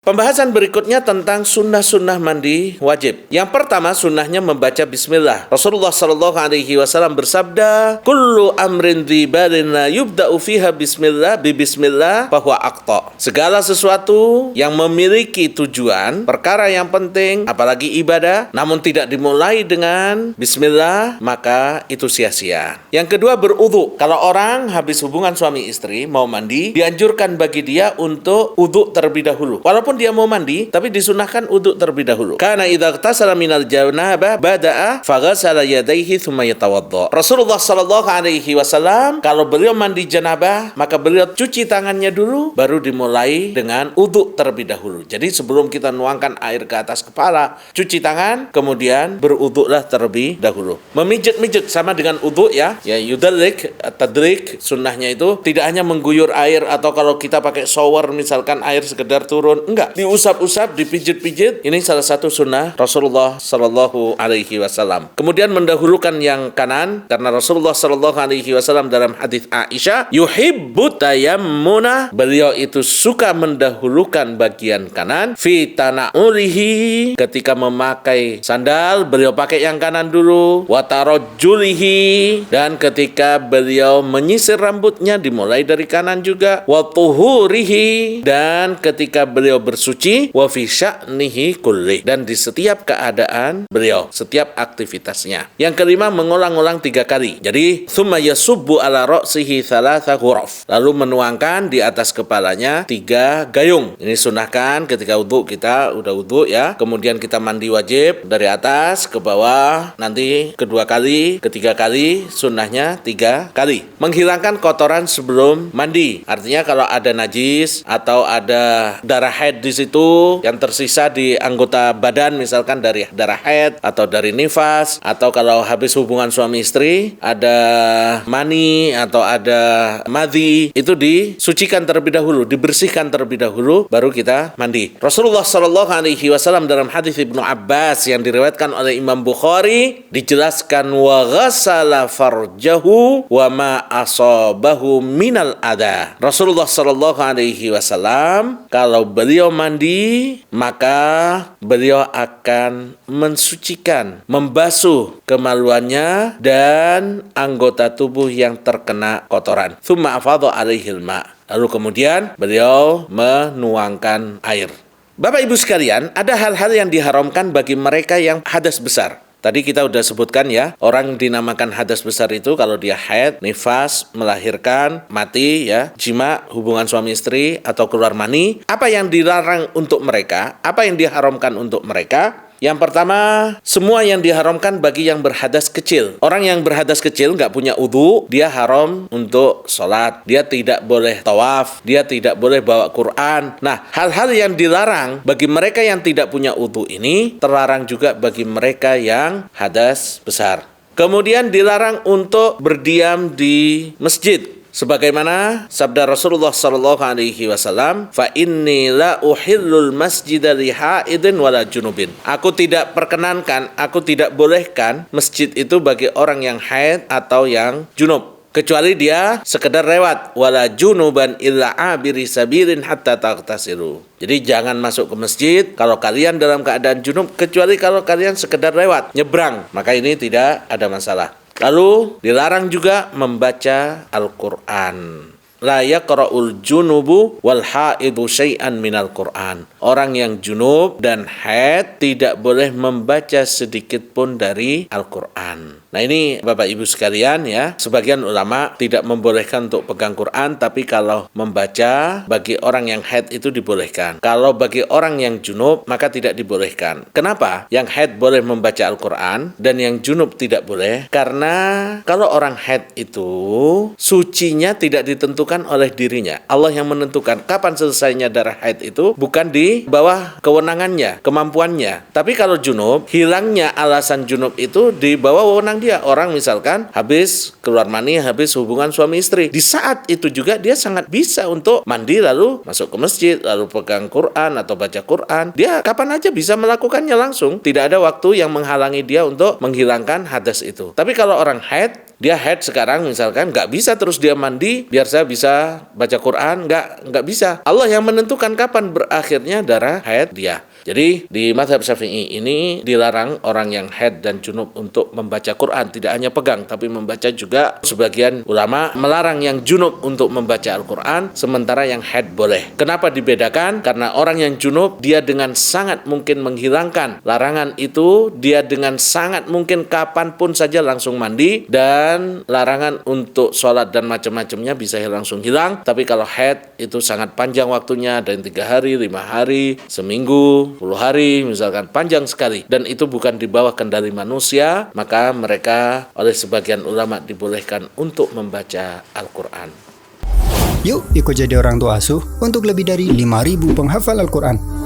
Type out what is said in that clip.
Pembahasan berikutnya tentang sunnah-sunnah mandi wajib. Yang pertama sunnahnya membaca bismillah. Rasulullah sallallahu alaihi wasallam bersabda, "Kullu amrin dzibalin la yubda'u fiha bismillah bi bismillah fahuwa aqta." Segala sesuatu yang memiliki tujuan, perkara yang penting, apalagi ibadah, namun tidak dimulai dengan bismillah, maka itu sia-sia. Yang kedua berwudu. Kalau orang habis hubungan suami istri mau mandi, dianjurkan bagi dia untuk wudu terlebih dahulu. Walaupun dia mau mandi, tapi disunahkan wudu terlebih dahulu. Karena idza ightasala minal janabah bada'a faghasala yadayhi tsumma yatawadda. Rasulullah sallallahu alaihi wasallam kalau beliau mandi janabah, maka beliau cuci tangannya dulu baru dimulai dengan wudu terlebih dahulu. Jadi sebelum kita nuangkan air ke atas kepala, cuci tangan, kemudian berwuduklah terlebih dahulu. Memijit-mijit sama dengan wudu ya. Ya yudalik, tadrik, sunnahnya itu tidak hanya mengguyur air atau kalau kita pakai shower misalkan air sekedar turun, enggak. Diusap-usap, dipijit-pijit. Ini salah satu sunnah Rasulullah sallallahu alaihi wasallam. Kemudian mendahulukan yang kanan karena Rasulullah sallallahu alaihi wasallam dalam hadis Aisyah, yuhibbu tayammuna, beliau itu suka mendahulukan bagian kanan fi tana'ulihi, ketika memakai sandal beliau pakai yang kanan dulu, wa tarajjulihi, dan ketika beliau menyisir rambutnya dimulai dari kanan juga, wa tuhurihi, dan ketika beliau bersuci, wa fi sya'nihi kulli, dan di setiap keadaan beliau, setiap aktivitasnya. Yang kelima mengulang-ulang 3 kali. Jadi tsumma yasubbu ala ra'sihi thalatha ghuraf, lalu menuangkan di atas kepalanya 3 gayung. Ini sunahkan ketika wudu, kita udah wudu ya, kemudian kita mandi wajib dari atas ke bawah, nanti kedua kali, ketiga kali, sunnahnya 3 kali. Menghilangkan kotoran sebelum mandi. Artinya kalau ada najis atau ada darah haid di situ yang tersisa di anggota badan, misalkan dari darah haid atau dari nifas, atau kalau habis hubungan suami istri ada mani atau ada madhi, itu disucikan terlebih dahulu, dibersihkan terlebih dahulu, baru kita mandi. Rasulullah sallallahu alaihi wasallam dalam hadis Ibnu Abbas yang diriwayatkan oleh Imam Bukhari dijelaskan, wa ghassala farjahu wa ma asabahu minal adha. Rasulullah sallallahu alaihi wasallam kalau beliau mandi, maka beliau akan mensucikan, membasuh kemaluannya dan anggota tubuh yang terkena kotoran. Tsumma afadha alaihil ma. Lalu kemudian beliau menuangkan air. Bapak Ibu sekalian, ada hal-hal yang diharamkan bagi mereka yang hadas besar. Tadi kita udah sebutkan ya, orang dinamakan hadas besar itu kalau dia haid, nifas, melahirkan, mati ya, jima, hubungan suami istri atau keluar mani. Apa yang dilarang untuk mereka? Apa yang diharamkan untuk mereka? Yang pertama, semua yang diharamkan bagi yang berhadas kecil. Orang yang berhadas kecil nggak punya wudu, dia haram untuk sholat. Dia tidak boleh tawaf, dia tidak boleh bawa Quran. Nah, hal-hal yang dilarang bagi mereka yang tidak punya wudu ini, terlarang juga bagi mereka yang hadas besar. Kemudian dilarang untuk berdiam di masjid. Sebagaimana sabda Rasulullah sallallahu alaihi wasallam, fa inni la uhillul masjida li haidin wala junubin. Aku tidak perkenankan, aku tidak bolehkan masjid itu bagi orang yang haid atau yang junub, kecuali dia sekedar lewat, wala junuban illa abiri sabirin hatta taghtasilu. Jadi jangan masuk ke masjid kalau kalian dalam keadaan junub, kecuali kalau kalian sekedar lewat, nyebrang, maka ini tidak ada masalah. Lalu dilarang juga membaca Al-Quran. La yaqra'ul junubu wal haidu syai'an minal Qur'an. Orang yang junub dan haid tidak boleh membaca sedikit pun dari Al-Quran. Nah ini Bapak Ibu sekalian ya, sebagian ulama tidak membolehkan untuk pegang Quran, tapi kalau membaca bagi orang yang haid itu dibolehkan. Kalau bagi orang yang junub maka tidak dibolehkan. Kenapa? Yang haid boleh membaca Al-Quran dan yang junub tidak boleh? Karena kalau orang haid itu sucinya tidak ditentukan ditentukan oleh dirinya. Allah yang menentukan kapan selesainya darah haid itu bukan di bawah kewenangannya, kemampuannya. Tapi kalau junub, hilangnya alasan junub itu di bawah wewenang dia. Orang misalkan habis keluar mani, habis hubungan suami istri. Di saat itu juga dia sangat bisa untuk mandi lalu masuk ke masjid, lalu pegang Quran atau baca Quran. Dia kapan aja bisa melakukannya langsung. Tidak ada waktu yang menghalangi dia untuk menghilangkan hadas itu. Tapi kalau orang haid, dia haid sekarang misalkan nggak bisa terus dia mandi biar saya bisa baca Quran, nggak bisa. Allah yang menentukan kapan berakhirnya darah haid dia. Jadi di mazhab Syafi'i ini dilarang orang yang haid dan junub untuk membaca Quran, tidak hanya pegang tapi membaca juga. Sebagian ulama melarang yang junub untuk membaca Al-Quran, sementara yang haid boleh. Kenapa dibedakan? Karena orang yang junub dia dengan sangat mungkin menghilangkan larangan itu, dia dengan sangat mungkin kapanpun saja langsung mandi, dan larangan untuk sholat dan macam-macamnya bisa langsung hilang. Tapi kalau haid itu sangat panjang waktunya, dari 3 hari, 5 hari, seminggu, 10 hari, misalkan panjang sekali, dan itu bukan di bawah kendali manusia, maka mereka oleh sebagian ulama dibolehkan untuk membaca Al-Quran. Yuk ikut jadi orang tua asuh untuk lebih dari 5.000 penghafal Al-Quran.